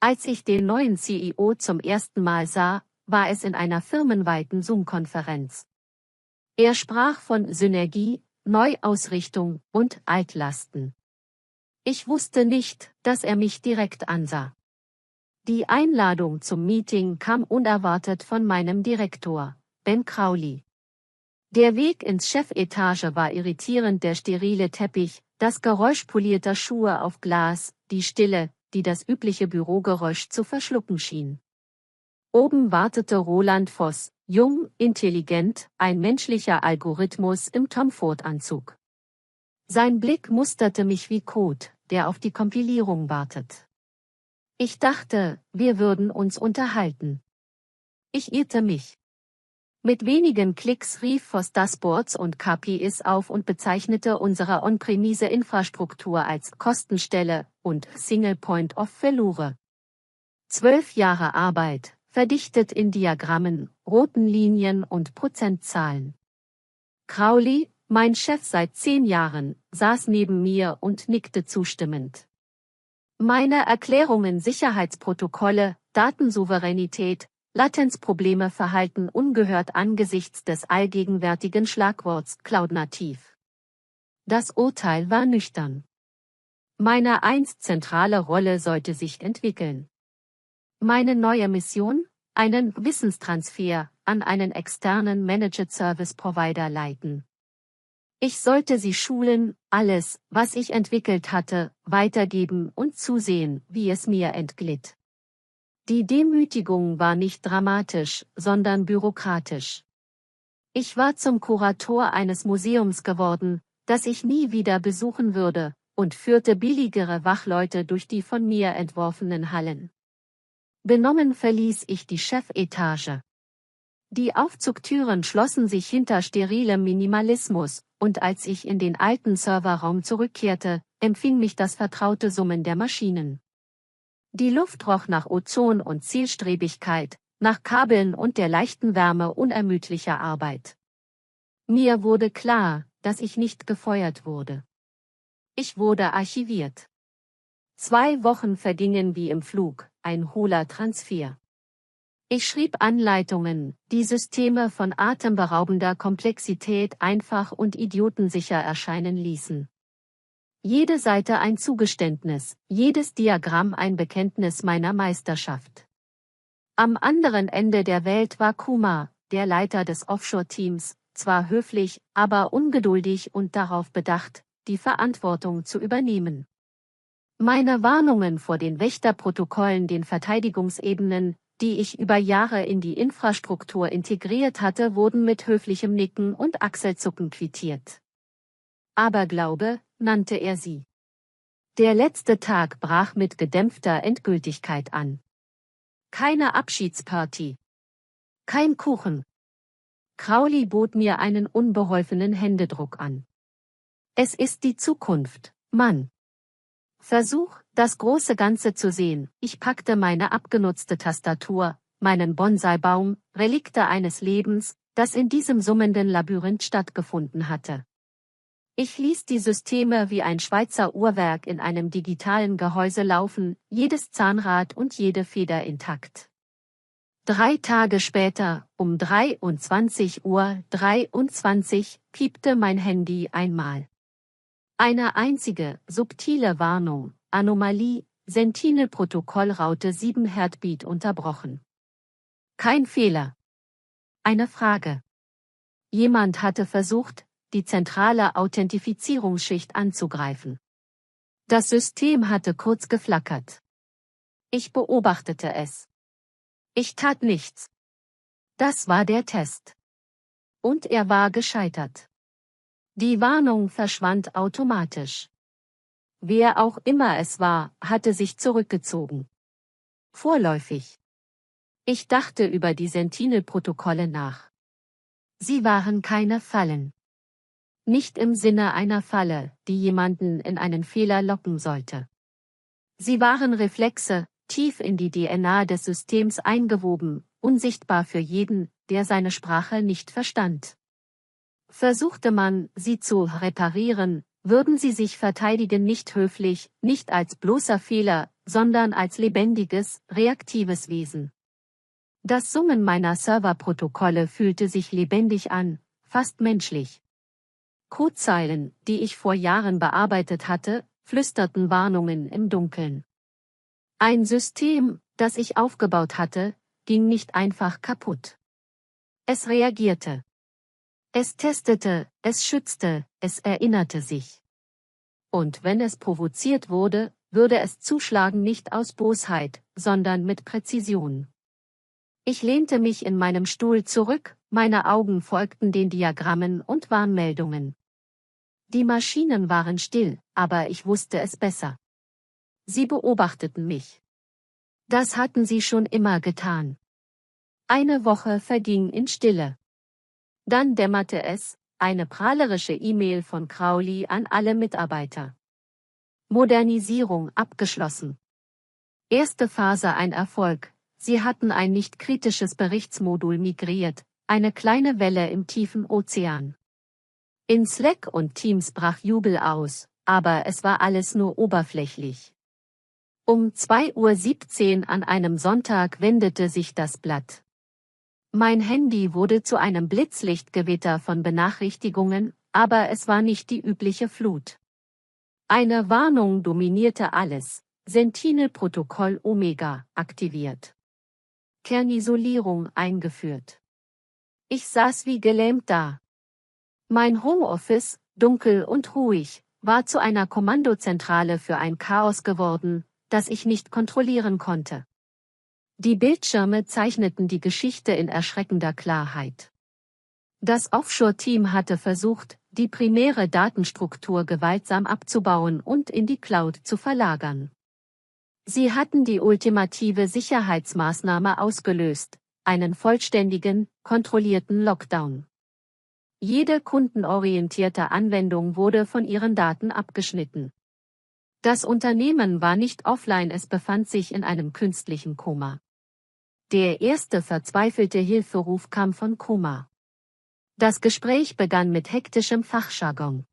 Als ich den neuen CEO zum ersten Mal sah, war es in einer firmenweiten Zoom-Konferenz. Er sprach von Synergie, Neuausrichtung und Altlasten. Ich wusste nicht, dass er mich direkt ansah. Die Einladung zum Meeting kam unerwartet von meinem Direktor, Ben Crowley. Der Weg ins Chefetage war irritierend, der sterile Teppich, das Geräusch polierter Schuhe auf Glas, die Stille, die das übliche Bürogeräusch zu verschlucken schien. Oben wartete Roland Voss, jung, intelligent, ein menschlicher Algorithmus im Tom Ford-Anzug. Sein Blick musterte mich wie Code, der auf die Kompilierung wartet. Ich dachte, wir würden uns unterhalten. Ich irrte mich. Mit wenigen Klicks rief Voss Dashboards und KPIs auf und bezeichnete unsere On-Premise-Infrastruktur als Kostenstelle und Single Point of Failure. 12 Jahre Arbeit, verdichtet in Diagrammen, roten Linien und Prozentzahlen. Crowley, mein Chef seit 10 Jahren, saß neben mir und nickte zustimmend. Meine Erklärungen, Sicherheitsprotokolle, Datensouveränität, Latenzprobleme verhalten ungehört angesichts des allgegenwärtigen Schlagworts Cloud-nativ. Das Urteil war nüchtern. Meine einst zentrale Rolle sollte sich entwickeln. Meine neue Mission? Einen Wissenstransfer an einen externen Managed Service Provider leiten. Ich sollte sie schulen, alles, was ich entwickelt hatte, weitergeben und zusehen, wie es mir entglitt. Die Demütigung war nicht dramatisch, sondern bürokratisch. Ich war zum Kurator eines Museums geworden, das ich nie wieder besuchen würde, und führte billigere Wachleute durch die von mir entworfenen Hallen. Benommen verließ ich die Chefetage. Die Aufzugtüren schlossen sich hinter sterilem Minimalismus, und als ich in den alten Serverraum zurückkehrte, empfing mich das vertraute Summen der Maschinen. Die Luft roch nach Ozon und Zielstrebigkeit, nach Kabeln und der leichten Wärme unermüdlicher Arbeit. Mir wurde klar, dass ich nicht gefeuert wurde. Ich wurde archiviert. 2 Wochen vergingen wie im Flug, ein hohler Transfer. Ich schrieb Anleitungen, die Systeme von atemberaubender Komplexität einfach und idiotensicher erscheinen ließen. Jede Seite ein Zugeständnis, jedes Diagramm ein Bekenntnis meiner Meisterschaft. Am anderen Ende der Welt war Kumar, der Leiter des Offshore-Teams, zwar höflich, aber ungeduldig und darauf bedacht, die Verantwortung zu übernehmen. Meine Warnungen vor den Wächterprotokollen, den Verteidigungsebenen, die ich über Jahre in die Infrastruktur integriert hatte, wurden mit höflichem Nicken und Achselzucken quittiert. Aberglaube, nannte er sie. Der letzte Tag brach mit gedämpfter Endgültigkeit an. Keine Abschiedsparty. Kein Kuchen. Crowley bot mir einen unbeholfenen Händedruck an. Es ist die Zukunft, Mann. Versuch, das große Ganze zu sehen. Ich packte meine abgenutzte Tastatur, meinen Bonsai-Baum, Relikte eines Lebens, das in diesem summenden Labyrinth stattgefunden hatte. Ich ließ die Systeme wie ein Schweizer Uhrwerk in einem digitalen Gehäuse laufen, jedes Zahnrad und jede Feder intakt. 3 Tage später, um 23:23 Uhr, piepte mein Handy einmal. Eine einzige, subtile Warnung, Anomalie, Sentinel-Protokollraute 7 Heartbeat unterbrochen. Kein Fehler. Eine Frage. Jemand hatte versucht, die zentrale Authentifizierungsschicht anzugreifen. Das System hatte kurz geflackert. Ich beobachtete es. Ich tat nichts. Das war der Test. Und er war gescheitert. Die Warnung verschwand automatisch. Wer auch immer es war, hatte sich zurückgezogen. Vorläufig. Ich dachte über die Sentinel-Protokolle nach. Sie waren keine Fallen. Nicht im Sinne einer Falle, die jemanden in einen Fehler locken sollte. Sie waren Reflexe, tief in die DNA des Systems eingewoben, unsichtbar für jeden, der seine Sprache nicht verstand. Versuchte man, sie zu reparieren, würden sie sich verteidigen, nicht höflich, nicht als bloßer Fehler, sondern als lebendiges, reaktives Wesen. Das Summen meiner Serverprotokolle fühlte sich lebendig an, fast menschlich. Codezeilen, die ich vor Jahren bearbeitet hatte, flüsterten Warnungen im Dunkeln. Ein System, das ich aufgebaut hatte, ging nicht einfach kaputt. Es reagierte. Es testete, es schützte, es erinnerte sich. Und wenn es provoziert wurde, würde es zuschlagen nicht aus Bosheit, sondern mit Präzision. Ich lehnte mich in meinem Stuhl zurück, meine Augen folgten den Diagrammen und Warnmeldungen. Die Maschinen waren still, aber ich wusste es besser. Sie beobachteten mich. Das hatten sie schon immer getan. Eine Woche verging in Stille. Dann dämmerte es, eine prahlerische E-Mail von Crowley an alle Mitarbeiter. Modernisierung abgeschlossen. Erste Phase ein Erfolg, sie hatten ein nicht kritisches Berichtsmodul migriert, eine kleine Welle im tiefen Ozean. In Slack und Teams brach Jubel aus, aber es war alles nur oberflächlich. Um 2:17 Uhr an einem Sonntag wendete sich das Blatt. Mein Handy wurde zu einem Blitzlichtgewitter von Benachrichtigungen, aber es war nicht die übliche Flut. Eine Warnung dominierte alles: Sentinel-Protokoll Omega aktiviert. Kernisolierung eingeführt. Ich saß wie gelähmt da. Mein Homeoffice, dunkel und ruhig, war zu einer Kommandozentrale für ein Chaos geworden, das ich nicht kontrollieren konnte. Die Bildschirme zeichneten die Geschichte in erschreckender Klarheit. Das Offshore-Team hatte versucht, die primäre Datenstruktur gewaltsam abzubauen und in die Cloud zu verlagern. Sie hatten die ultimative Sicherheitsmaßnahme ausgelöst: einen vollständigen, kontrollierten Lockdown. Jede kundenorientierte Anwendung wurde von ihren Daten abgeschnitten. Das Unternehmen war nicht offline, es befand sich in einem künstlichen Koma. Der erste verzweifelte Hilferuf kam von Koma. Das Gespräch begann mit hektischem Fachjargon.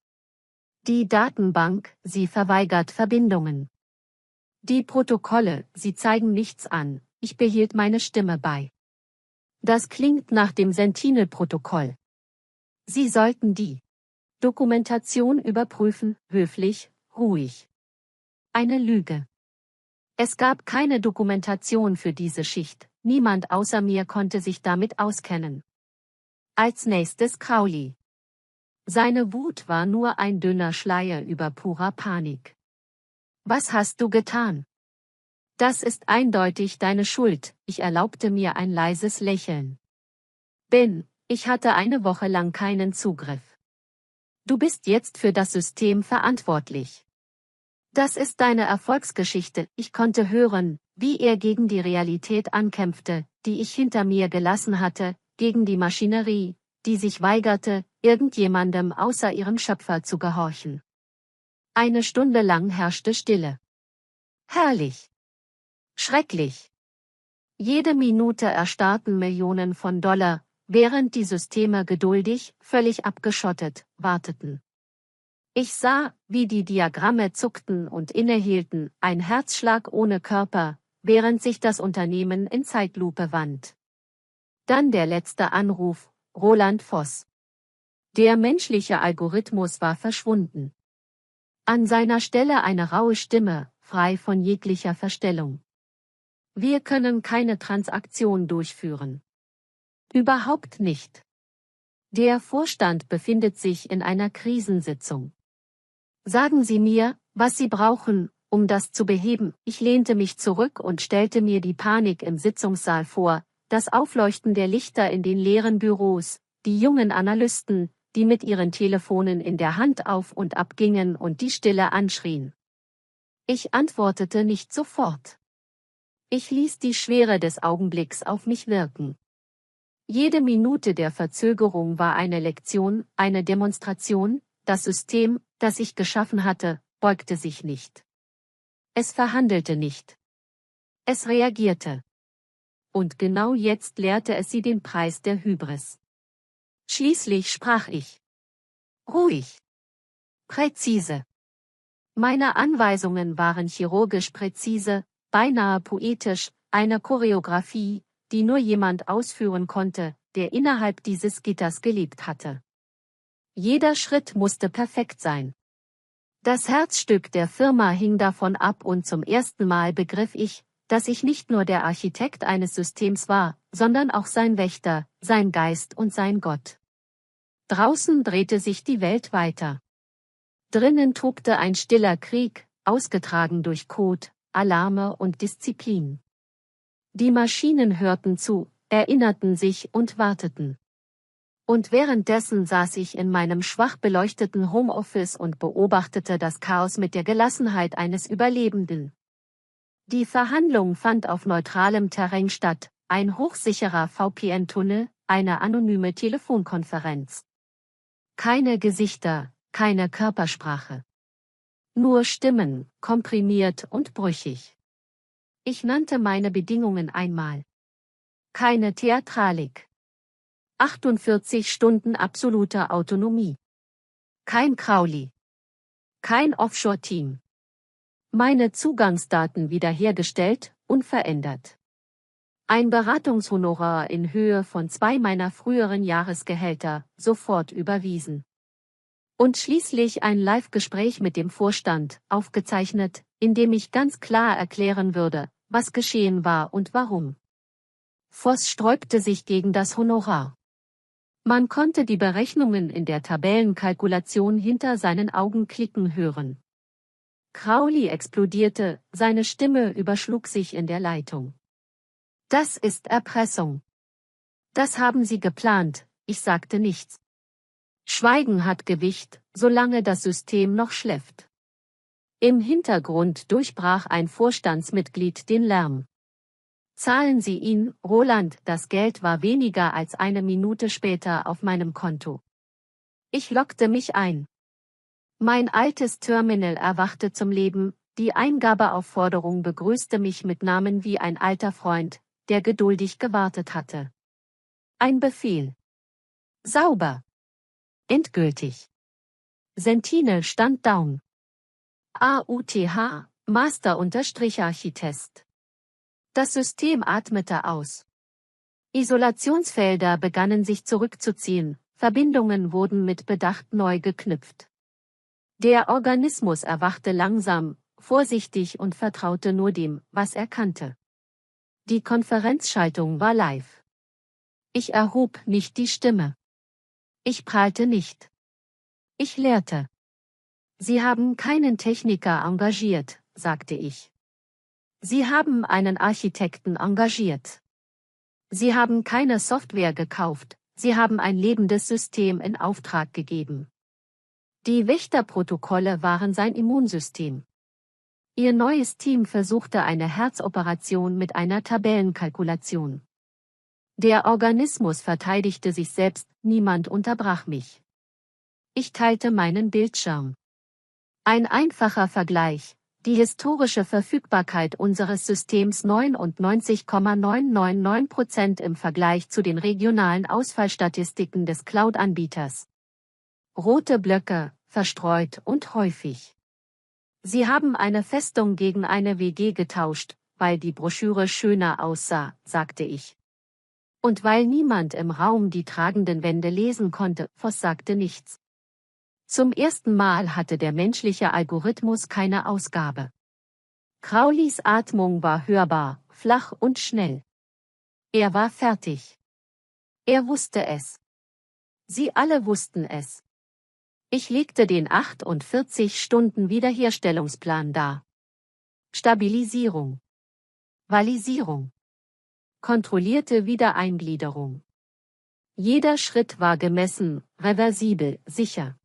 Die Datenbank, sie verweigert Verbindungen. Die Protokolle, sie zeigen nichts an, ich behielt meine Stimme bei. Das klingt nach dem Sentinel-Protokoll. Sie sollten die Dokumentation überprüfen, höflich, ruhig. Eine Lüge. Es gab keine Dokumentation für diese Schicht, niemand außer mir konnte sich damit auskennen. Als nächstes Crowley. Seine Wut war nur ein dünner Schleier über purer Panik. Was hast du getan? Das ist eindeutig deine Schuld, ich erlaubte mir ein leises Lächeln. Ben, ich hatte eine Woche lang keinen Zugriff. Du bist jetzt für das System verantwortlich. Das ist deine Erfolgsgeschichte. Ich konnte hören, wie er gegen die Realität ankämpfte, die ich hinter mir gelassen hatte, gegen die Maschinerie, die sich weigerte, irgendjemandem außer ihrem Schöpfer zu gehorchen. Eine Stunde lang herrschte Stille. Herrlich. Schrecklich. Jede Minute erstarrten Millionen von Dollar, während die Systeme geduldig, völlig abgeschottet, warteten. Ich sah, wie die Diagramme zuckten und innehielten, ein Herzschlag ohne Körper, während sich das Unternehmen in Zeitlupe wand. Dann der letzte Anruf: Roland Voss. Der menschliche Algorithmus war verschwunden. An seiner Stelle eine raue Stimme, frei von jeglicher Verstellung. Wir können keine Transaktion durchführen. Überhaupt nicht. Der Vorstand befindet sich in einer Krisensitzung. Sagen Sie mir, was Sie brauchen, um das zu beheben. Ich lehnte mich zurück und stellte mir die Panik im Sitzungssaal vor, das Aufleuchten der Lichter in den leeren Büros, die jungen Analysten, die mit ihren Telefonen in der Hand auf und ab gingen und die Stille anschrien. Ich antwortete nicht sofort. Ich ließ die Schwere des Augenblicks auf mich wirken. Jede Minute der Verzögerung war eine Lektion, eine Demonstration. Das System, das ich geschaffen hatte, beugte sich nicht. Es verhandelte nicht. Es reagierte. Und genau jetzt lehrte es sie den Preis der Hybris. Schließlich sprach ich. Ruhig. Präzise. Meine Anweisungen waren chirurgisch präzise, beinahe poetisch, eine Choreografie, die nur jemand ausführen konnte, der innerhalb dieses Gitters gelebt hatte. Jeder Schritt musste perfekt sein. Das Herzstück der Firma hing davon ab und zum ersten Mal begriff ich, dass ich nicht nur der Architekt eines Systems war, sondern auch sein Wächter, sein Geist und sein Gott. Draußen drehte sich die Welt weiter. Drinnen tobte ein stiller Krieg, ausgetragen durch Code, Alarme und Disziplin. Die Maschinen hörten zu, erinnerten sich und warteten. Und währenddessen saß ich in meinem schwach beleuchteten Homeoffice und beobachtete das Chaos mit der Gelassenheit eines Überlebenden. Die Verhandlung fand auf neutralem Terrain statt, ein hochsicherer VPN-Tunnel, eine anonyme Telefonkonferenz. Keine Gesichter, keine Körpersprache. Nur Stimmen, komprimiert und brüchig. Ich nannte meine Bedingungen einmal. Keine Theatralik. 48 Stunden absoluter Autonomie. Kein Crowley. Kein Offshore-Team. Meine Zugangsdaten wiederhergestellt, unverändert. Ein Beratungshonorar in Höhe von 2 meiner früheren Jahresgehälter, sofort überwiesen. Und schließlich ein Live-Gespräch mit dem Vorstand, aufgezeichnet, in dem ich ganz klar erklären würde, was geschehen war und warum. Voss sträubte sich gegen das Honorar. Man konnte die Berechnungen in der Tabellenkalkulation hinter seinen Augen klicken hören. Crowley explodierte, seine Stimme überschlug sich in der Leitung. Das ist Erpressung. Das haben Sie geplant, ich sagte nichts. Schweigen hat Gewicht, solange das System noch schläft. Im Hintergrund durchbrach ein Vorstandsmitglied den Lärm. Zahlen Sie ihn, Roland, das Geld war weniger als eine Minute später auf meinem Konto. Ich loggte mich ein. Mein altes Terminal erwachte zum Leben, die Eingabeaufforderung begrüßte mich mit Namen wie ein alter Freund, der geduldig gewartet hatte. Ein Befehl. Sauber. Endgültig. Sentinel stand down. AUTH, Master-Architest. Das System atmete aus. Isolationsfelder begannen sich zurückzuziehen, Verbindungen wurden mit Bedacht neu geknüpft. Der Organismus erwachte langsam, vorsichtig und vertraute nur dem, was er kannte. Die Konferenzschaltung war live. Ich erhob nicht die Stimme. Ich prahlte nicht. Ich lehrte. Sie haben keinen Techniker engagiert, sagte ich. Sie haben einen Architekten engagiert. Sie haben keine Software gekauft, Sie haben ein lebendes System in Auftrag gegeben. Die Wächterprotokolle waren sein Immunsystem. Ihr neues Team versuchte eine Herzoperation mit einer Tabellenkalkulation. Der Organismus verteidigte sich selbst, niemand unterbrach mich. Ich teilte meinen Bildschirm. Ein einfacher Vergleich. Die historische Verfügbarkeit unseres Systems 99,999% im Vergleich zu den regionalen Ausfallstatistiken des Cloud-Anbieters. Rote Blöcke, verstreut und häufig. Sie haben eine Festung gegen eine WG getauscht, weil die Broschüre schöner aussah, sagte ich. Und weil niemand im Raum die tragenden Wände lesen konnte, Voss sagte nichts. Zum ersten Mal hatte der menschliche Algorithmus keine Ausgabe. Crowleys Atmung war hörbar, flach und schnell. Er war fertig. Er wusste es. Sie alle wussten es. Ich legte den 48 Stunden Wiederherstellungsplan dar. Stabilisierung. Valisierung. Kontrollierte Wiedereingliederung. Jeder Schritt war gemessen, reversibel, sicher.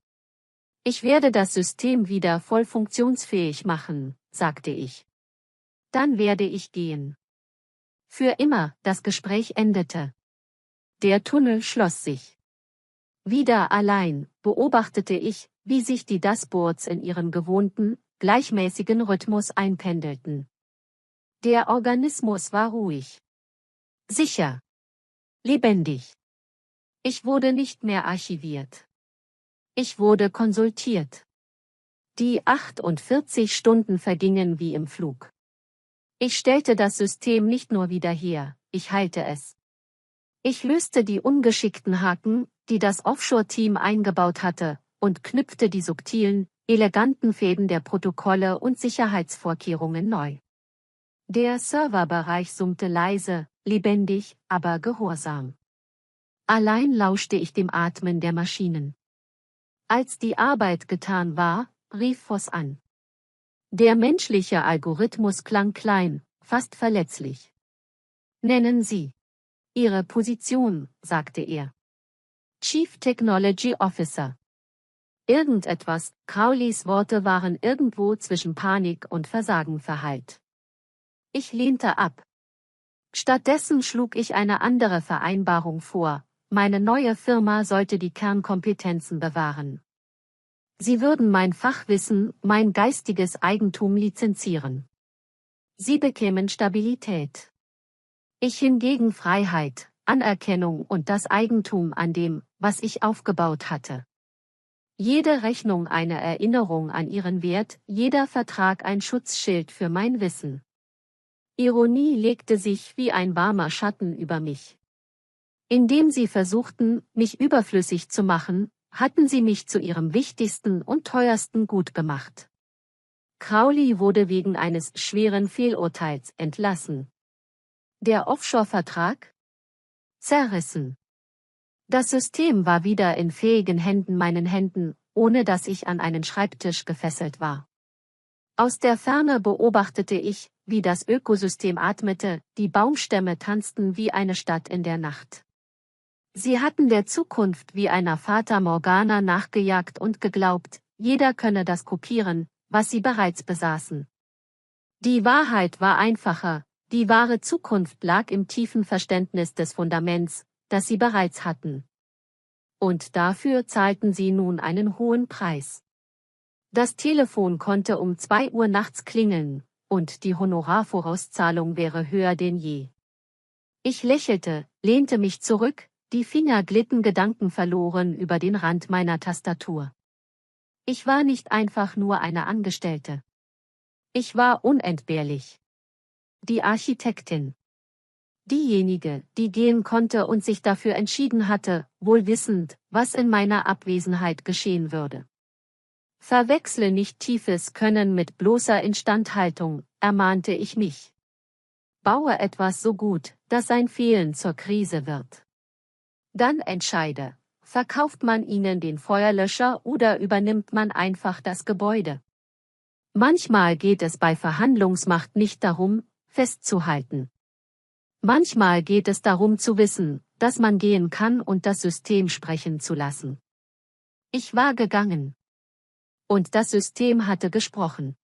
Ich werde das System wieder voll funktionsfähig machen, sagte ich. Dann werde ich gehen. Für immer, das Gespräch endete. Der Tunnel schloss sich. Wieder allein, beobachtete ich, wie sich die Dashboards in ihrem gewohnten, gleichmäßigen Rhythmus einpendelten. Der Organismus war ruhig. Sicher. Lebendig. Ich wurde nicht mehr archiviert. Ich wurde konsultiert. Die 48 Stunden vergingen wie im Flug. Ich stellte das System nicht nur wieder her, ich heilte es. Ich löste die ungeschickten Haken, die das Offshore-Team eingebaut hatte, und knüpfte die subtilen, eleganten Fäden der Protokolle und Sicherheitsvorkehrungen neu. Der Serverbereich summte leise, lebendig, aber gehorsam. Allein lauschte ich dem Atmen der Maschinen. Als die Arbeit getan war, rief Voss an. Der menschliche Algorithmus klang klein, fast verletzlich. Nennen Sie Ihre Position, sagte er. Chief Technology Officer. Irgendetwas, Crowleys Worte waren irgendwo zwischen Panik und Versagen verhallt. Ich lehnte ab. Stattdessen schlug ich eine andere Vereinbarung vor, meine neue Firma sollte die Kernkompetenzen bewahren. Sie würden mein Fachwissen, mein geistiges Eigentum lizenzieren. Sie bekämen Stabilität. Ich hingegen Freiheit, Anerkennung und das Eigentum an dem, was ich aufgebaut hatte. Jede Rechnung eine Erinnerung an ihren Wert, jeder Vertrag ein Schutzschild für mein Wissen. Ironie legte sich wie ein warmer Schatten über mich. Indem sie versuchten, mich überflüssig zu machen, hatten sie mich zu ihrem wichtigsten und teuersten Gut gemacht. Crowley wurde wegen eines schweren Fehlurteils entlassen. Der Offshore-Vertrag? Zerrissen. Das System war wieder in fähigen Händen, meinen Händen, ohne dass ich an einen Schreibtisch gefesselt war. Aus der Ferne beobachtete ich, wie das Ökosystem atmete, die Baumstämme tanzten wie eine Stadt in der Nacht. Sie hatten der Zukunft wie einer Fata Morgana nachgejagt und geglaubt, jeder könne das kopieren, was sie bereits besaßen. Die Wahrheit war einfacher, die wahre Zukunft lag im tiefen Verständnis des Fundaments, das sie bereits hatten. Und dafür zahlten sie nun einen hohen Preis. Das Telefon konnte um 2 Uhr nachts klingeln, und die Honorarvorauszahlung wäre höher denn je. Ich lächelte, lehnte mich zurück, die Finger glitten gedankenverloren über den Rand meiner Tastatur. Ich war nicht einfach nur eine Angestellte. Ich war unentbehrlich. Die Architektin. Diejenige, die gehen konnte und sich dafür entschieden hatte, wohl wissend, was in meiner Abwesenheit geschehen würde. Verwechsle nicht tiefes Können mit bloßer Instandhaltung, ermahnte ich mich. Baue etwas so gut, dass sein Fehlen zur Krise wird. Dann entscheide, verkauft man ihnen den Feuerlöscher oder übernimmt man einfach das Gebäude. Manchmal geht es bei Verhandlungsmacht nicht darum, festzuhalten. Manchmal geht es darum zu wissen, dass man gehen kann und das System sprechen zu lassen. Ich war gegangen. Und das System hatte gesprochen.